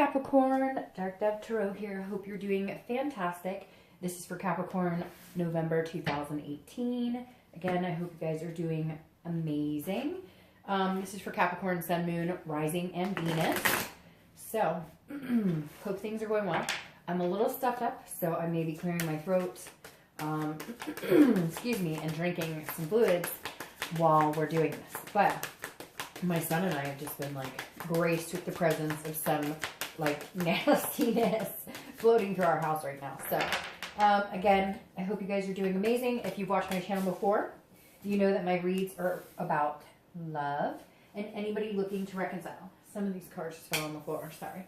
Capricorn, Dark Dove Tarot here. Hope you're doing fantastic. This is for Capricorn, November 2018. Again, I hope you guys are doing amazing. This is for Capricorn, Sun, Moon, Rising, and Venus. So, hope things are going well. I'm a little stuffed up, so I may be clearing my throat, excuse me, and drinking some fluids while we're doing this. But my son and I have just been like graced with the presence of some like nastiness floating through our house right now. So again, I hope you guys are doing amazing. If you've watched my channel before, you know that my reads are about love and anybody looking to reconcile. Some of these cards just fell on the floor, sorry.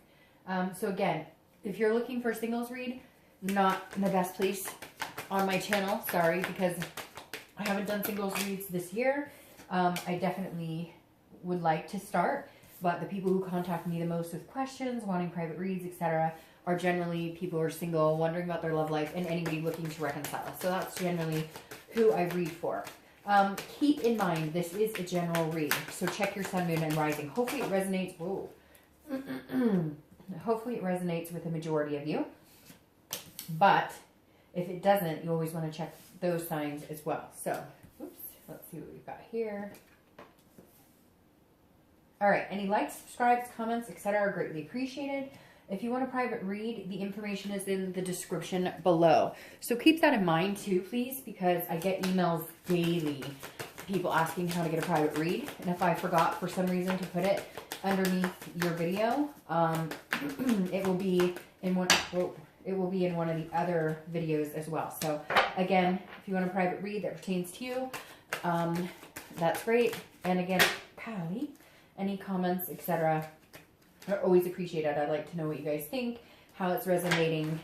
So again, if you're looking for a singles read, not the best place on my channel, sorry, because I haven't done singles reads this year. I definitely would like to start, but the people who contact me the most with questions, wanting private reads, etc., are generally people who are single, wondering about their love life, and anybody looking to reconcile. So that's generally who I read for. Keep in mind, this is a general read, so check your sun, moon, and rising. Hopefully it resonates. Whoa. Hopefully it resonates with the majority of you. But if it doesn't, you always want to check those signs as well. So, oops, let's see what we've got here. All right, any likes, subscribes, comments, etc. are greatly appreciated. If you want a private read, the information is in the description below. So keep that in mind too, please, because I get emails daily, people asking how to get a private read. And if I forgot for some reason to put it underneath your video, it will be in one. It will be in one of the other videos as well. So again, if you want a private read that pertains to you, that's great. And again, Kylie, any comments, etc., are always appreciated. I'd like to know what you guys think, how it's resonating,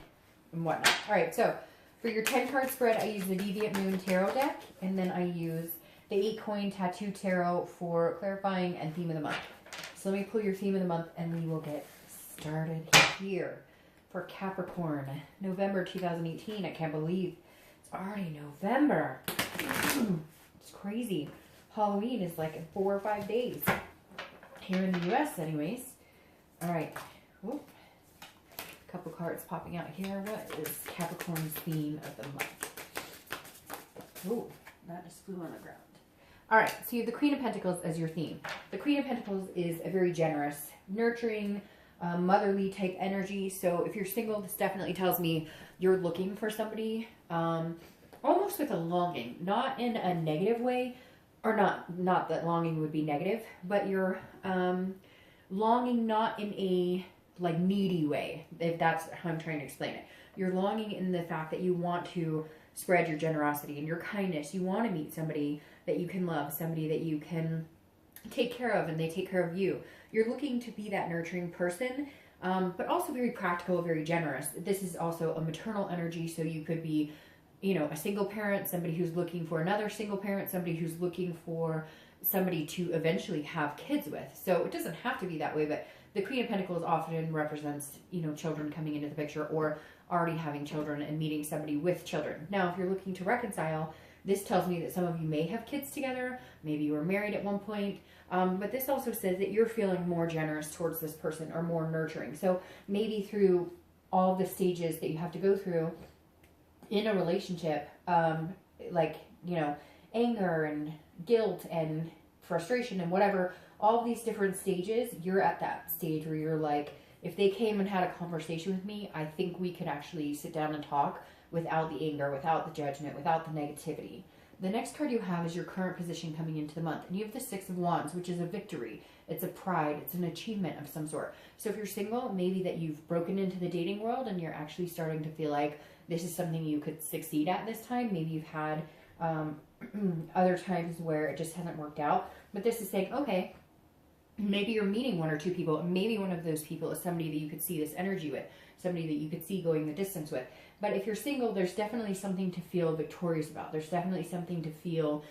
and whatnot. All right, so for your 10-card spread, I use the Deviant Moon Tarot deck, and then I use the 8-coin Tattoo Tarot for clarifying and theme of the month. So let me pull your theme of the month, and we will get started here. For Capricorn, November 2018. I can't believe it's already November. It's crazy. Halloween is like in 4 or 5 days. Here in the US anyways. Alright. Couple cards popping out here. What is Capricorn's theme of the month? Oh, that just flew on the ground. Alright, so you have the Queen of Pentacles as your theme. The Queen of Pentacles is a very generous, nurturing, motherly type energy. So if you're single, this definitely tells me you're looking for somebody almost with a longing, not in a negative way, or not that longing would be negative, but you're longing not in a like needy way, if that's how I'm trying to explain it. You're longing in the fact that you want to spread your generosity and your kindness. You want to meet somebody that you can love, somebody that you can take care of, and they take care of you. You're looking to be that nurturing person, but also very practical, very generous. This is also a maternal energy, so you could be, you know, a single parent, somebody who's looking for another single parent, somebody who's looking for somebody to eventually have kids with. So it doesn't have to be that way, but the Queen of Pentacles often represents, you know, children coming into the picture, or already having children and meeting somebody with children. Now, if you're looking to reconcile, this tells me that some of you may have kids together. Maybe you were married at one point. But this also says that you're feeling more generous towards this person, or more nurturing. So maybe through all the stages that you have to go through in a relationship, like, you know, anger and guilt and frustration and whatever, all these different stages, you're at that stage where you're like, if they came and had a conversation with me, I think we could actually sit down and talk without the anger, without the judgment, without the negativity. The next card you have is your current position coming into the month. And you have the Six of Wands, which is a victory. It's a pride. It's an achievement of some sort. So if you're single, maybe that you've broken into the dating world and you're actually starting to feel like this is something you could succeed at this time. Maybe you've had other times where it just hasn't worked out. But this is saying, okay, maybe you're meeting 1 or 2 people. Maybe one of those people is somebody that you could see this energy with, somebody that you could see going the distance with. But if you're single, there's definitely something to feel victorious about. There's definitely something to feel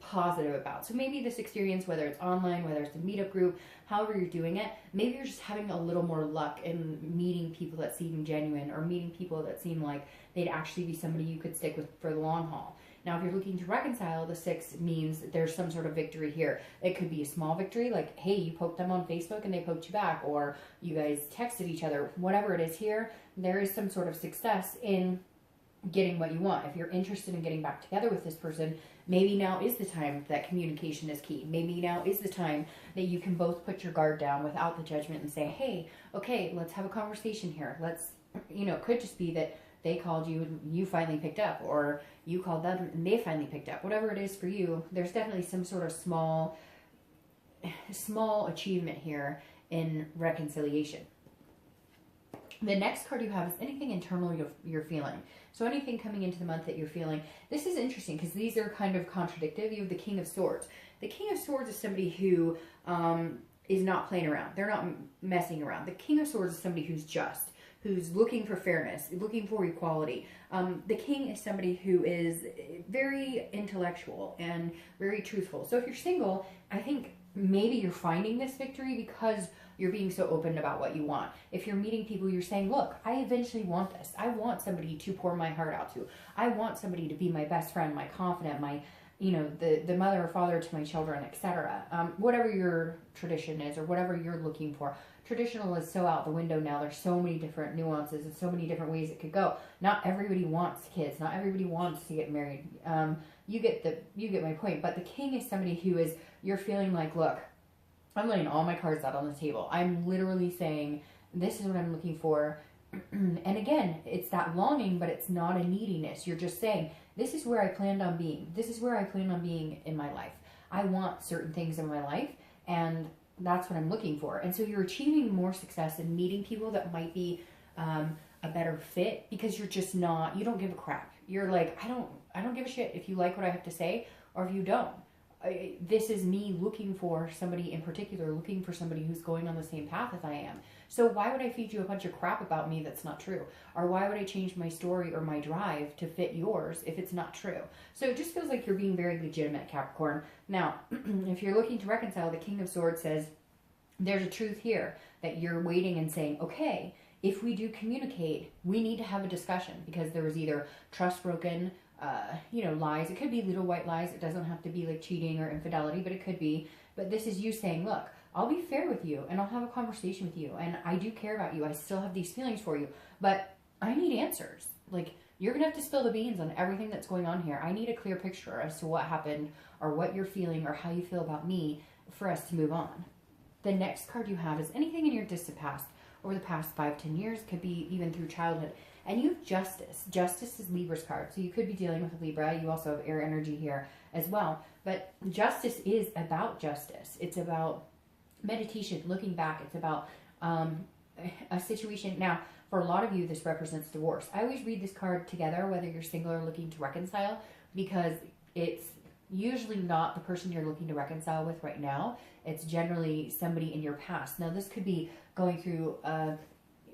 positive about. So maybe this experience, whether it's online, whether it's a meetup group, however you're doing it, maybe you're just having a little more luck in meeting people that seem genuine, or meeting people that seem like they'd actually be somebody you could stick with for the long haul. Now, if you're looking to reconcile, the 6 means that there's some sort of victory here. It could be a small victory, like, hey, you poked them on Facebook and they poked you back, or you guys texted each other. Whatever it is here, there is some sort of success in getting what you want. If you're interested in getting back together with this person, maybe now is the time that communication is key. Maybe now is the time that you can both put your guard down without the judgment and say, hey, okay, let's have a conversation here. Let's, it could just be that they called you and you finally picked up, or you called them and they finally picked up. Whatever it is for you, there's definitely some sort of small achievement here in reconciliation. The next card you have is anything internal you're feeling. So anything coming into the month that you're feeling. This is interesting because these are kind of contradictive. You have the King of Swords. The King of Swords is somebody who is not playing around. They're not messing around. The King of Swords is somebody who's just, who's looking for fairness, looking for equality. The King is somebody who is very intellectual and very truthful. So if you're single, I think maybe you're finding this victory because you're being so open about what you want. If you're meeting people, you're saying, look, I eventually want this. I want somebody to pour my heart out to. I want somebody to be my best friend, my confidant, my, the mother or father to my children, etc. Whatever your tradition is or whatever you're looking for. Traditional is so out the window now. There's so many different nuances and so many different ways it could go. Not everybody wants kids. Not everybody wants to get married. You get my point. But the King is somebody who is, you're feeling like, look, I'm laying all my cards out on the table. I'm literally saying, this is what I'm looking for. And again, it's that longing, but it's not a neediness. You're just saying, this is where I planned on being. This is where I plan on being in my life. I want certain things in my life, and that's what I'm looking for. And so you're achieving more success in meeting people that might be a better fit because you're just not, you don't give a crap. You're like, I don't give a shit if you like what I have to say or if you don't. This is me looking for somebody in particular, looking for somebody who's going on the same path as I am. So why would I feed you a bunch of crap about me that's not true? Or why would I change my story or my drive to fit yours if it's not true? So it just feels like you're being very legitimate, Capricorn. Now, if you're looking to reconcile, the King of Swords says, there's a truth here that you're waiting and saying, okay, if we do communicate, we need to have a discussion because there was either trust broken, lies. It could be little white lies. It doesn't have to be like cheating or infidelity, but it could be. But this is you saying, look, I'll be fair with you and I'll have a conversation with you. And I do care about you. I still have these feelings for you, but I need answers. Like, you're going to have to spill the beans on everything that's going on here. I need a clear picture as to what happened or what you're feeling or how you feel about me for us to move on. The next card you have is anything in your distant past over the past 5-10 years. Could be even through childhood. And you have Justice. Justice is Libra's card. So you could be dealing with a Libra. You also have air energy here as well. But Justice is about justice. It's about meditation, looking back. It's about a situation. Now, for a lot of you, this represents divorce. I always read this card together, whether you're single or looking to reconcile, because it's usually not the person you're looking to reconcile with right now. It's generally somebody in your past. Now, this could be going through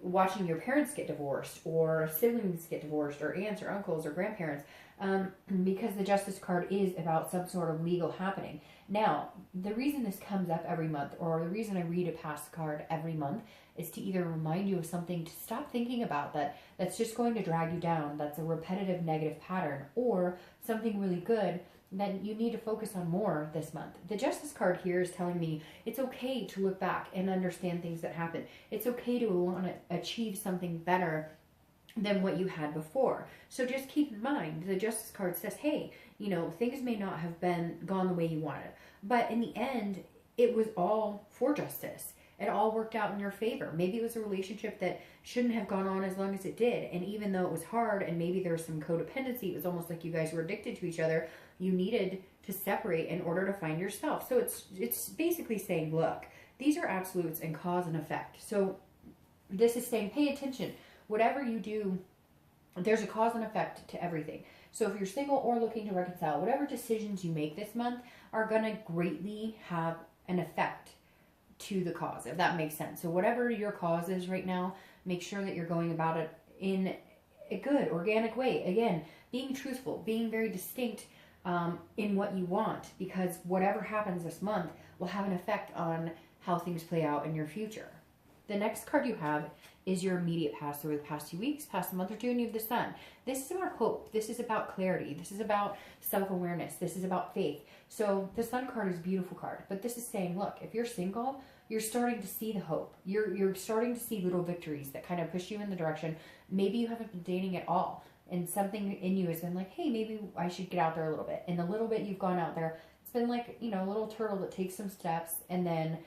watching your parents get divorced, or siblings get divorced, or aunts or uncles or grandparents, because the Justice card is about some sort of legal happening. Now, the reason this comes up every month, or the reason I read a past card every month, is to either remind you of something to stop thinking about that's just going to drag you down, that's a repetitive negative pattern, or something really good that you need to focus on more this month. The Justice card here is telling me it's okay to look back and understand things that happened. It's okay to want to achieve something better than what you had before. So just keep in mind, the Justice card says, hey, things may not have gone the way you wanted, but in the end, it was all for justice. It all worked out in your favor. Maybe it was a relationship that shouldn't have gone on as long as it did. And even though it was hard and maybe there was some codependency, it was almost like you guys were addicted to each other, you needed to separate in order to find yourself. So it's basically saying, look, these are absolutes and cause and effect. So this is saying, pay attention. Whatever you do, there's a cause and effect to everything. So if you're single or looking to reconcile, whatever decisions you make this month are going to greatly have an effect to the cause, if that makes sense. So whatever your cause is right now, make sure that you're going about it in a good, organic way. Again, being truthful, being very distinct in what you want, because whatever happens this month will have an effect on how things play out in your future. The next card you have is your immediate past, over the past 2 weeks, past a month or two, and you have the Sun. This is about hope. This is about clarity. This is about self-awareness. This is about faith. So the Sun card is a beautiful card, but this is saying, look, if you're single, you're starting to see the hope. You're starting to see little victories that kind of push you in the direction. Maybe you haven't been dating at all, and something in you has been like, hey, maybe I should get out there a little bit. And the little bit you've gone out there, it's been like, you know, a little turtle that takes some steps, and then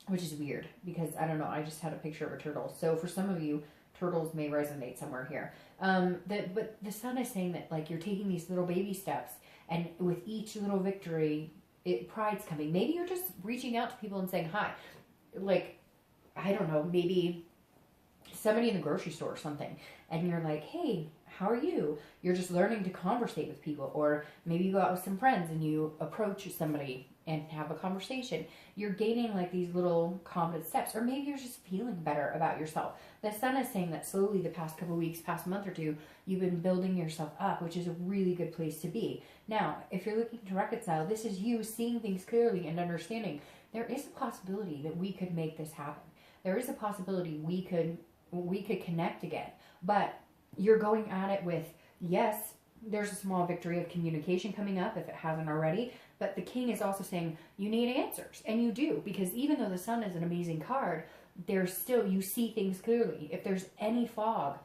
which is weird because I don't know, I just had a picture of a turtle. So for some of you, turtles may resonate somewhere here. But the Sun is saying that, like, you're taking these little baby steps, and with each little victory, pride's coming. Maybe you're just reaching out to people and saying hi. Like, I don't know, maybe somebody in the grocery store or something, and you're like, hey, how are you? You're just learning to conversate with people. Or maybe you go out with some friends and you approach somebody and have a conversation. You're gaining like these little confident steps. Or maybe you're just feeling better about yourself. The Sun is saying that slowly the past couple weeks, past month or two, you've been building yourself up, which is a really good place to be. Now, if you're looking to reconcile, this is you seeing things clearly and understanding. There is a possibility that we could make this happen. There is a possibility we could connect again. But you're going at it with, yes, there's a small victory of communication coming up if it hasn't already. But the King is also saying you need answers. And you do, because even though the Sun is an amazing card, there's still, you see things clearly. If there's any fog,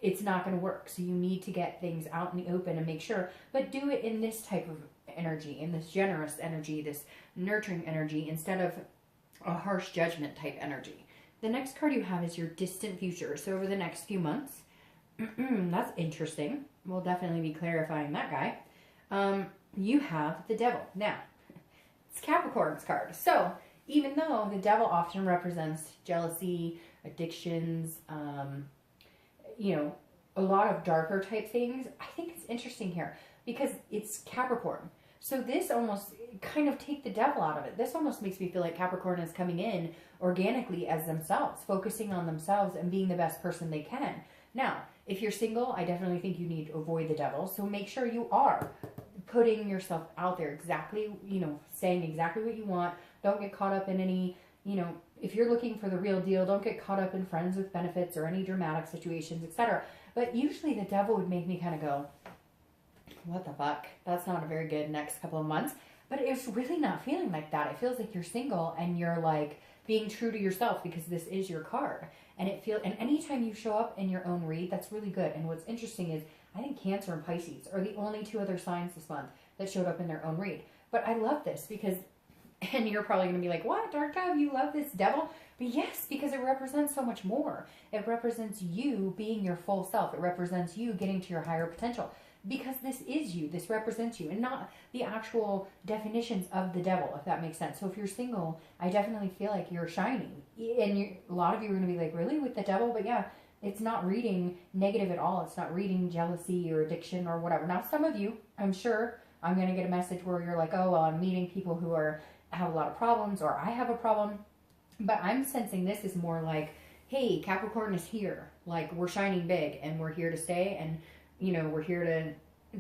it's not going to work. So you need to get things out in the open and make sure. But do it in this type of energy, in this generous energy, this nurturing energy, instead of a harsh judgment type energy. The next card you have is your distant future. So over the next few months, that's interesting. We'll definitely be clarifying that guy. You have the Devil. Now, it's Capricorn's card. So even though the Devil often represents jealousy, addictions, you know, a lot of darker type things, I think it's interesting here because it's Capricorn. So this almost kind of take the devil out of it. This almost makes me feel like Capricorn is coming in organically as themselves, focusing on themselves and being the best person they can. Now, if you're single, I definitely think you need to avoid the devil. So make sure you are putting yourself out there exactly, you know, saying exactly what you want. Don't get caught up in any, you know, if you're looking for the real deal, don't get caught up in friends with benefits or any dramatic situations, etc. But usually the devil would make me kind of go, what the fuck? That's not a very good next couple of months. But it's really not feeling like that. It feels like you're single and you're like being true to yourself because this is your card. And and anytime you show up in your own read, that's really good. And what's interesting is I think Cancer and Pisces are the only two other signs this month that showed up in their own read. But I love this because, and you're probably going to be like, what, Dark Dove, you love this devil? But yes, because it represents so much more. It represents you being your full self. It represents you getting to your higher potential. Because this is you, this represents you, and not the actual definitions of the devil, if that makes sense. So if you're single, I definitely feel like you're shining. And a lot of you are going to be like, really, with the devil? But yeah, it's not reading negative at all. It's not reading jealousy or addiction or whatever. Now, some of you, I'm sure, I'm going to get a message where you're like, oh, well, I'm meeting people who have a lot of problems, or I have a problem. But I'm sensing this is more like, hey, Capricorn is here. Like, we're shining big, and we're here to stay, and you know, we're here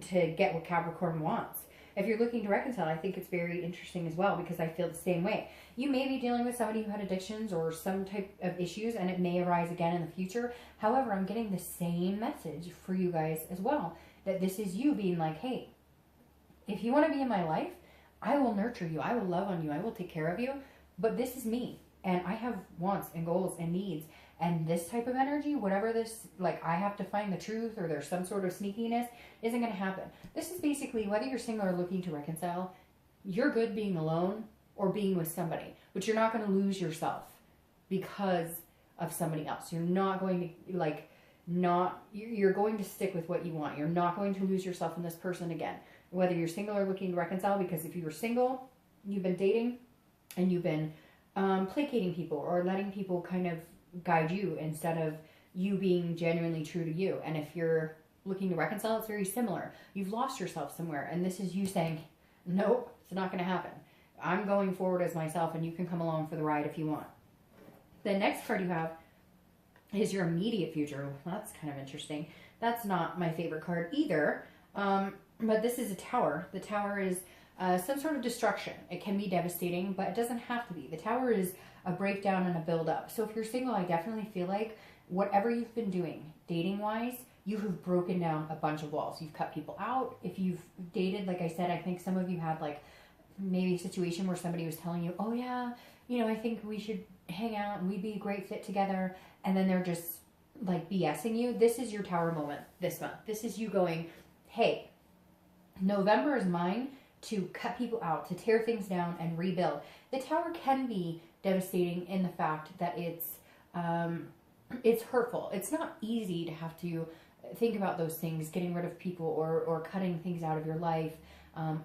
to get what Capricorn wants. If you're looking to reconcile, I think it's very interesting as well because I feel the same way. You may be dealing with somebody who had addictions or some type of issues, and it may arise again in the future. However, I'm getting the same message for you guys as well, that this is you being like, hey, if you want to be in my life, I will nurture you. I will love on you. I will take care of you. But this is me, and I have wants and goals and needs. And this type of energy, whatever this, like I have to find the truth or there's some sort of sneakiness, isn't going to happen. This is basically, whether you're single or looking to reconcile, you're good being alone or being with somebody. But you're not going to lose yourself because of somebody else. You're not going to, you're going to stick with what you want. You're not going to lose yourself in this person again. Whether you're single or looking to reconcile, because if you were single, you've been dating and you've been placating people or letting people kind of guide you instead of you being genuinely true to you. And if you're looking to reconcile, it's very similar. You've lost yourself somewhere, and this is you saying, nope, it's not going to happen. I'm going forward as myself, and you can come along for the ride if you want. The next card you have is your immediate future. Well, that's kind of interesting. That's not my favorite card either, but this is a Tower. The Tower is some sort of destruction. It can be devastating, but it doesn't have to be. The Tower is a breakdown and a build up. So if you're single, I definitely feel like whatever you've been doing dating wise, you have broken down a bunch of walls. You've cut people out. If you've dated, like I said, I think some of you had like maybe a situation where somebody was telling you, oh yeah, you know, I think we should hang out and we'd be a great fit together. And then they're just like BSing you. This is your tower moment this month. This is you going, hey, November is mine to cut people out, to tear things down and rebuild. The tower can be devastating in the fact that it's hurtful. It's not easy to have to think about those things, getting rid of people or cutting things out of your life,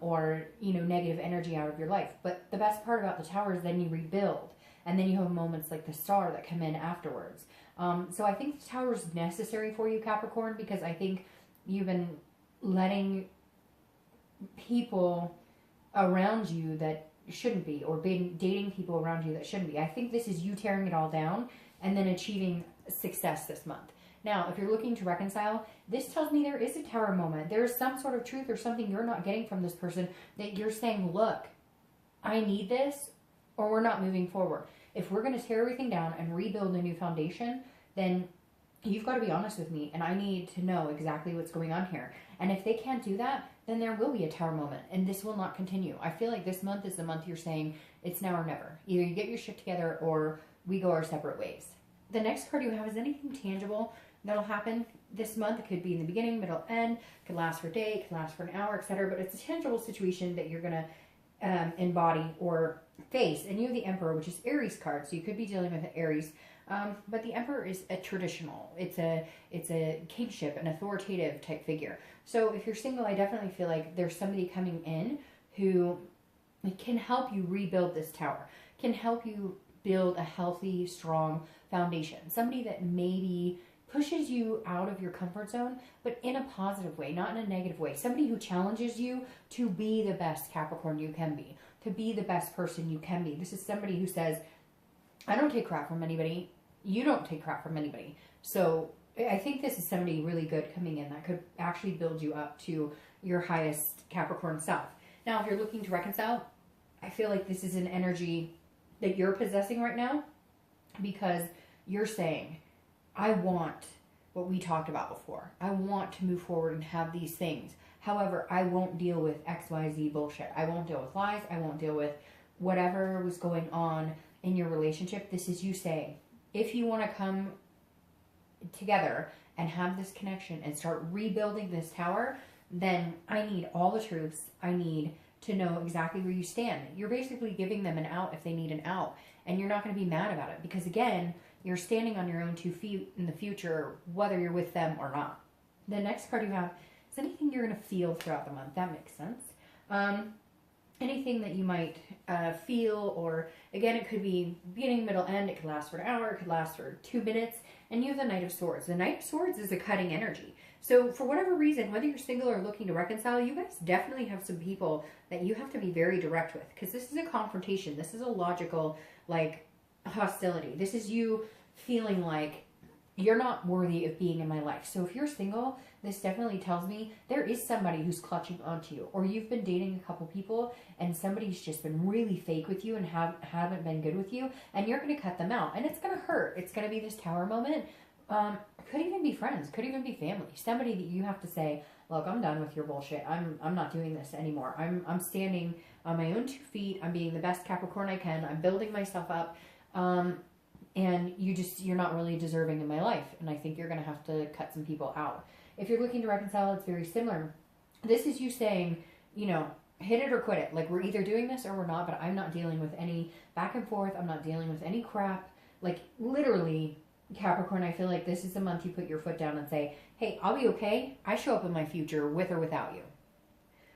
or, you know, negative energy out of your life. But the best part about the tower is then you rebuild, and then you have moments like the star that come in afterwards. So I think the tower is necessary for you, Capricorn, because I think you've been letting people around you that shouldn't be, or been dating people around you that shouldn't be. I think this is you tearing it all down and then achieving success this month. Now, if you're looking to reconcile, this tells me there is a tower moment. There is some sort of truth or something you're not getting from this person that you're saying, look, I need this or we're not moving forward. If we're going to tear everything down and rebuild a new foundation, then you've got to be honest with me and I need to know exactly what's going on here. And if they can't do that, then there will be a tower moment and this will not continue. I feel like this month is the month you're saying it's now or never. Either you get your shit together or we go our separate ways. The next card you have is anything tangible that'll happen this month. It could be in the beginning, middle, end. It could last for a day. It could last for an hour, etc. But it's a tangible situation that you're going to embody or face. And you have the Emperor, which is Aries card. So you could be dealing with Aries. But the Emperor is a traditional. It's a kingship, an authoritative type figure. So if you're single, I definitely feel like there's somebody coming in who can help you rebuild this tower, can help you build a healthy, strong foundation. Somebody that maybe pushes you out of your comfort zone, but in a positive way, not in a negative way. Somebody who challenges you to be the best Capricorn you can be, to be the best person you can be. This is somebody who says, I don't take crap from anybody. You don't take crap from anybody. So I think this is somebody really good coming in that could actually build you up to your highest Capricorn self. Now, if you're looking to reconcile, I feel like this is an energy that you're possessing right now because you're saying, I want what we talked about before. I want to move forward and have these things. However, I won't deal with XYZ bullshit. I won't deal with lies. I won't deal with whatever was going on in your relationship. This is you saying, if you want to come together and have this connection and start rebuilding this tower, then I need all the truths. I need to know exactly where you stand. You're basically giving them an out if they need an out. And you're not going to be mad about it because, again, you're standing on your own 2 feet in the future, whether you're with them or not. The next card you have is anything you're going to feel throughout the month. That makes sense. Anything that you might feel, or again, it could be beginning, middle, end. It could last for an hour. It could last for 2 minutes. And you have the Knight of Swords. The Knight of Swords is a cutting energy. So for whatever reason, whether you're single or looking to reconcile, you guys definitely have some people that you have to be very direct with, because this is a confrontation. This is a logical, like, hostility. This is you feeling like you're not worthy of being in my life. So if you're single, this definitely tells me there is somebody who's clutching onto you, or you've been dating a couple people and somebody's just been really fake with you and haven't been good with you, and you're going to cut them out, and it's going to hurt. It's going to be this tower moment. Could even be friends, could even be family. Somebody that you have to say, look, I'm done with your bullshit. I'm not doing this anymore. I'm standing on my own 2 feet. I'm being the best Capricorn I can. I'm building myself up. And you're not really deserving in my life. And I think you're going to have to cut some people out. If you're looking to reconcile, it's very similar. This is you saying, you know, hit it or quit it. Like, we're either doing this or we're not, but I'm not dealing with any back and forth. I'm not dealing with any crap. Like, literally, Capricorn, I feel like this is the month you put your foot down and say, hey, I'll be okay. I show up in my future with or without you.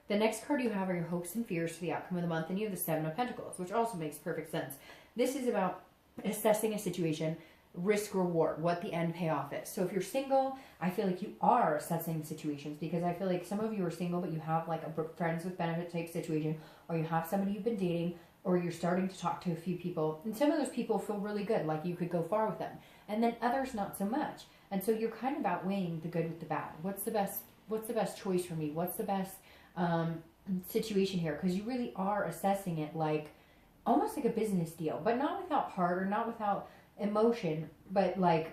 The next card you have are your hopes and fears for the outcome of the month, and you have the Seven of Pentacles, which also makes perfect sense. This is about assessing a situation, risk reward, what the end payoff is. So if you're single, I feel like you are assessing situations, because I feel like some of you are single, but you have like a friends with benefit type situation, or you have somebody you've been dating, or you're starting to talk to a few people, and some of those people feel really good, like you could go far with them, and then others not so much. And so you're kind of outweighing the good with the bad. What's the best choice for me? What's the best situation here? Because you really are assessing it like, almost like a business deal, but not without heart or not without emotion, but like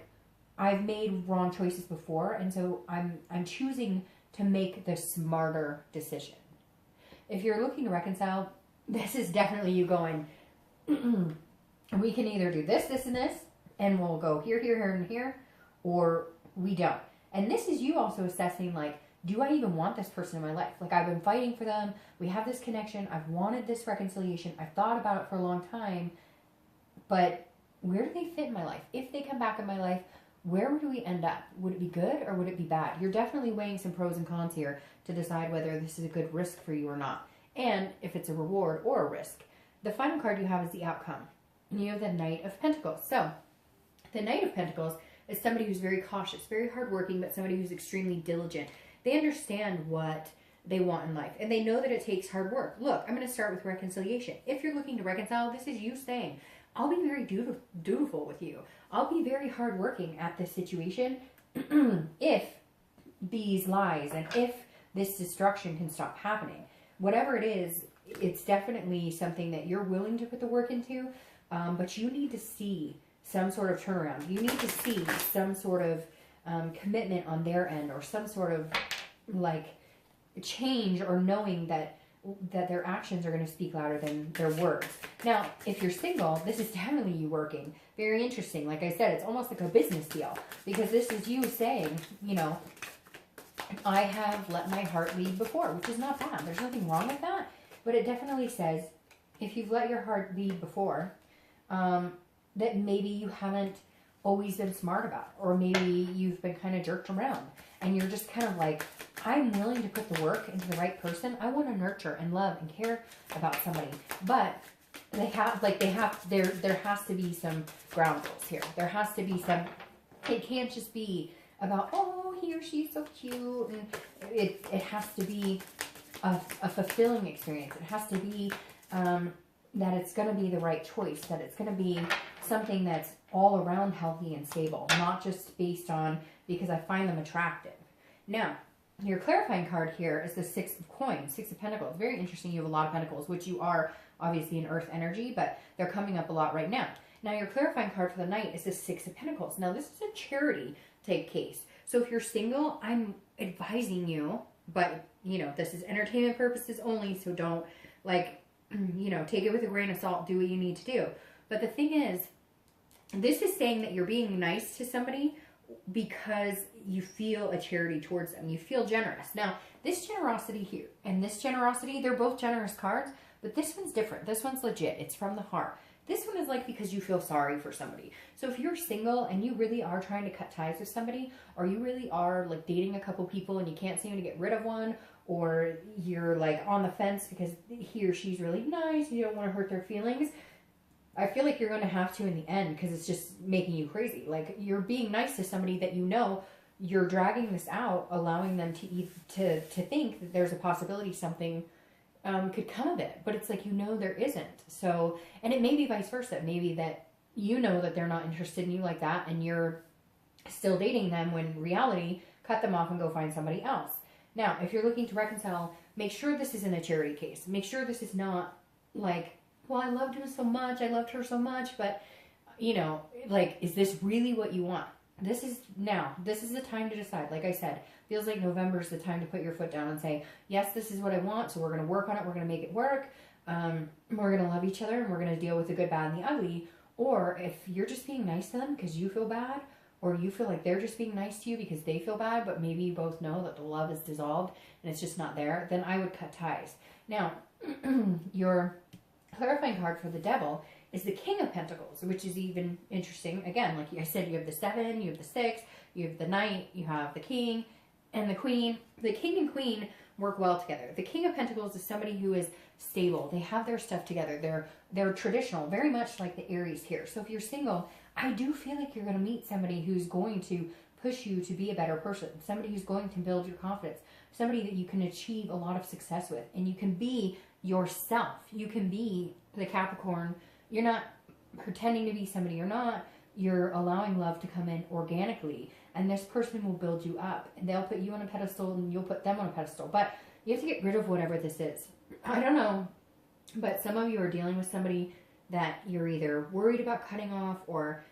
I've made wrong choices before, and so I'm choosing to make the smarter decision. If you're looking to reconcile, this is definitely you going, we can either do this, this, and this, and we'll go here, here, here, and here, or we don't. And this is you also assessing, like, do I even want this person in my life? Like, I've been fighting for them. We have this connection. I've wanted this reconciliation. I've thought about it for a long time. But where do they fit in my life? If they come back in my life, where would we end up? Would it be good or would it be bad? You're definitely weighing some pros and cons here to decide whether this is a good risk for you or not. And if it's a reward or a risk. The final card you have is the outcome. And you have the Knight of Pentacles. So, the Knight of Pentacles is somebody who's very cautious, very hardworking, but somebody who's extremely diligent. They understand what they want in life, and they know that it takes hard work. Look, I'm going to start with reconciliation. If you're looking to reconcile, this is you saying, I'll be very dutiful with you. I'll be very hardworking at this situation if these lies and if this destruction can stop happening. Whatever it is, it's definitely something that you're willing to put the work into, but you need to see some sort of turnaround. You need to see some sort of commitment on their end, or some sort of like change, or knowing that their actions are going to speak louder than their words. Now, if you're single, this is definitely you working. Very interesting. Like I said, it's almost like a business deal, because this is you saying, you know, I have let my heart lead before, which is not bad. There's nothing wrong with that, but it definitely says if you've let your heart lead before, that maybe you haven't always been smart about, or maybe you've been kind of jerked around, and you're just kind of like, I'm willing to put the work into the right person. I want to nurture and love and care about somebody, but there has to be some ground rules here. There has to be some, it can't just be about, oh, he or she's so cute, and it has to be a fulfilling experience. It has to be that it's going to be the right choice, that it's going to be something that's all around healthy and stable, not just based on because I find them attractive. Now, your clarifying card here is the Six of Coins, Six of Pentacles. Very interesting. You have a lot of pentacles, which you are obviously in earth energy, but they're coming up a lot right now. Now, your clarifying card for the night is the Six of Pentacles. Now, this is a charity type case. So if you're single, I'm advising you, but, you know, this is entertainment purposes only, so don't, like, you know, take it with a grain of salt, do what you need to do. But the thing is, this is saying that you're being nice to somebody because you feel a charity towards them. You feel generous. Now, this generosity here and this generosity, they're both generous cards, but this one's different. This one's legit. It's from the heart. This one is like because you feel sorry for somebody. So if you're single and you really are trying to cut ties with somebody, or you really are like dating a couple people and you can't seem to get rid of one, or you're like on the fence because he or she's really nice, you don't want to hurt their feelings, I feel like you're going to have to in the end, because it's just making you crazy. Like, you're being nice to somebody that you know, you're dragging this out, allowing them to think that there's a possibility something could come of it. But it's like, you know, there isn't. So, and it may be vice versa. Maybe that you know that they're not interested in you like that, and you're still dating them, when in reality, cut them off and go find somebody else. Now, if you're looking to reconcile, make sure this isn't a charity case. Make sure this is not like, well, I loved him so much, I loved her so much, but, you know, like, is this really what you want? This is the time to decide. Like I said, feels like November is the time to put your foot down and say, yes, this is what I want, so we're going to work on it, we're going to make it work, we're going to love each other, and we're going to deal with the good, bad, and the ugly. Or if you're just being nice to them because you feel bad, or you feel like they're just being nice to you because they feel bad, but maybe you both know that the love is dissolved and it's just not there, then I would cut ties. Now, your clarifying card for the Devil is the King of Pentacles, which is even interesting. Again, like I said, you have the 7, you have the 6, you have the Knight, you have the King, and the Queen. The King and Queen work well together. The King of Pentacles is somebody who is stable. They have their stuff together. They're traditional, very much like the Aries here. So if you're single, I do feel like you're going to meet somebody who's going to push you to be a better person, somebody who's going to build your confidence, somebody that you can achieve a lot of success with, and you can be yourself. You can be the Capricorn. You're not pretending to be somebody you're not. You're allowing love to come in organically, and this person will build you up, and they'll put you on a pedestal and you'll put them on a pedestal. But you have to get rid of whatever this is. I don't know, but some of you are dealing with somebody that you're either worried about cutting off, or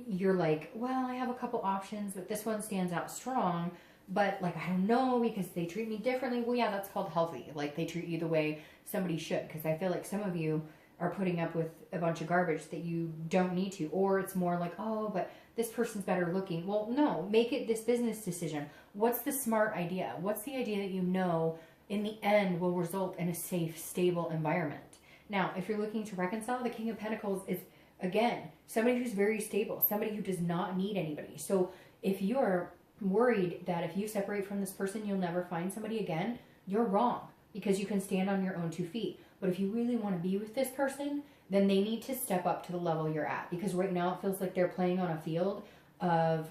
you're like, well, I have a couple options, but this one stands out strong, but like, I don't know because they treat me differently. Well, yeah, that's called healthy. Like, they treat you the way somebody should, because I feel like some of you are putting up with a bunch of garbage that you don't need to, or it's more like, oh, but this person's better looking. Well, no, make it this business decision. What's the smart idea? What's the idea that you know in the end will result in a safe, stable environment? Now, if you're looking to reconcile, the King of Pentacles is, again, somebody who's very stable, somebody who does not need anybody. So if you're worried that if you separate from this person, you'll never find somebody again, you're wrong, because you can stand on your own 2 feet. But if you really want to be with this person, then they need to step up to the level you're at, because right now it feels like they're playing on a field of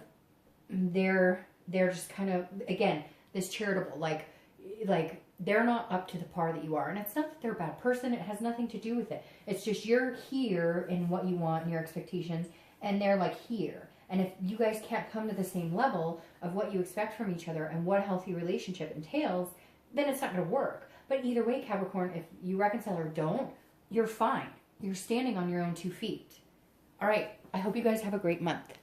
they're just kind of, again, this charitable, like they're not up to the par that you are. And it's not that they're a bad person. It has nothing to do with it. It's just you're here in what you want and your expectations, and they're like here. And if you guys can't come to the same level of what you expect from each other and what a healthy relationship entails, then it's not going to work. But either way, Capricorn, if you reconcile or don't, you're fine. You're standing on your own 2 feet. All right. I hope you guys have a great month.